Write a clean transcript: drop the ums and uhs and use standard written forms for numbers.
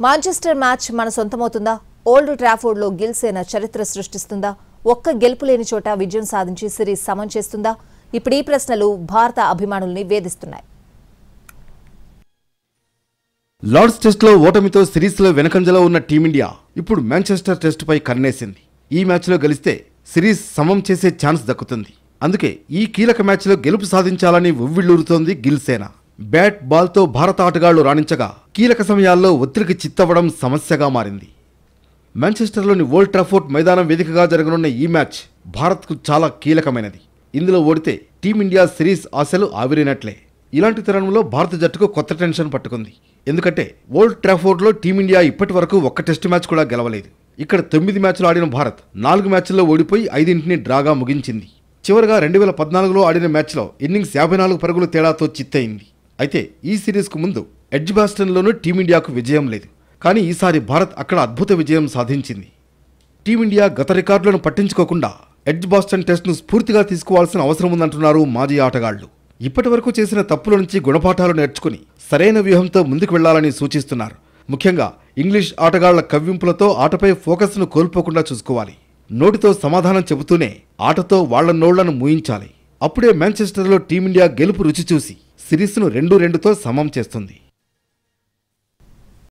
Manchester match మన సొంతమవుతుందా? Old ట్రాఫోర్డ్లో గిల్సేన చరిత్ర సృష్టిస్తుందా? ఒక్క గెలుపు లేని చోట విజయం సాధించి సిరీస్ సమం చేస్తుందా? ఇప్పుడు ఈ ప్రశ్నలు భారత అభిమానుల్ని వేధిస్తున్నాయి. లార్డ్స్ టెస్ట్లో ఓటమితో సిరీస్లో వెనకంజలో ఉన్న టీమిండియా ఇప్పుడు మాంచెస్టర్ టెస్టుపై కన్నేసింది. ఈ మ్యాచ్లో గెలిస్తే సిరీస్ సమం చేసే ఛాన్స్ దక్కుతుంది. అందుకే ఈ కీలక మ్యాచ్లో గెలుపు సాధించాలని ఉవ్విళ్లూరుతోంది గిల్సేన. బ్యాట్ బాల్తో భారత ఆటగాళ్లు రాణించగా కీలక సమయాల్లో ఒత్తిడికి చిత్తవ్వడం సమస్యగా మారింది. మాంచెస్టర్లోని ఓల్డ్ ట్రాఫోర్డ్ మైదానం వేదికగా జరగనున్న ఈ మ్యాచ్ భారత్కు చాలా కీలకమైనది. ఇందులో ఓడితే టీమిండియా సిరీస్ ఆశలు ఆవిరినట్లే. ఇలాంటి తరుణంలో భారత జట్టుకు కొత్త టెన్షన్ పట్టుకుంది. ఎందుకంటే ఓల్డ్ ట్రాఫోర్డ్లో టీమిండియా ఇప్పటి వరకు ఒక్క టెస్టు మ్యాచ్ కూడా గెలవలేదు. ఇక్కడ 9 మ్యాచ్లు ఆడిన భారత్ 4 మ్యాచ్ల్లో ఓడిపోయి 5ని డ్రాగా ముగించింది. చివరగా 2014లో ఆడిన మ్యాచ్లో ఇన్నింగ్స్ 54 పరుగుల తేడాతో చిత్తయింది. అయితే ఈ సిరీస్కు ముందు ఎడ్జ్బాస్టన్లోనూ టీమిండియాకు విజయం లేదు. కానీ ఈసారి భారత్ అక్కడ అద్భుత విజయం సాధించింది. టీమిండియా గత రికార్డులను పట్టించుకోకుండా ఎడ్జ్బాస్టన్ టెస్ట్ను స్ఫూర్తిగా తీసుకోవాల్సిన అవసరం ఉందంటున్నారు మాజీ ఆటగాళ్లు. ఇప్పటి వరకు చేసిన తప్పుల నుంచి గుణపాఠాలు నేర్చుకుని సరైన వ్యూహంతో ముందుకు వెళ్లాలని సూచిస్తున్నారు. ముఖ్యంగా ఇంగ్లీష్ ఆటగాళ్ల కవ్వింపులతో ఆటపై ఫోకస్ను కోల్పోకుండా చూసుకోవాలి. నోటితో సమాధానం చెబుతూనే ఆటతో వాళ్ల నోళ్లను మూయించాలి. అప్పుడే మాంచెస్టర్లో టీమిండియా గెలుపు రుచి చూసి సిరీస్ను 2-2తో సమం చేస్తుంది.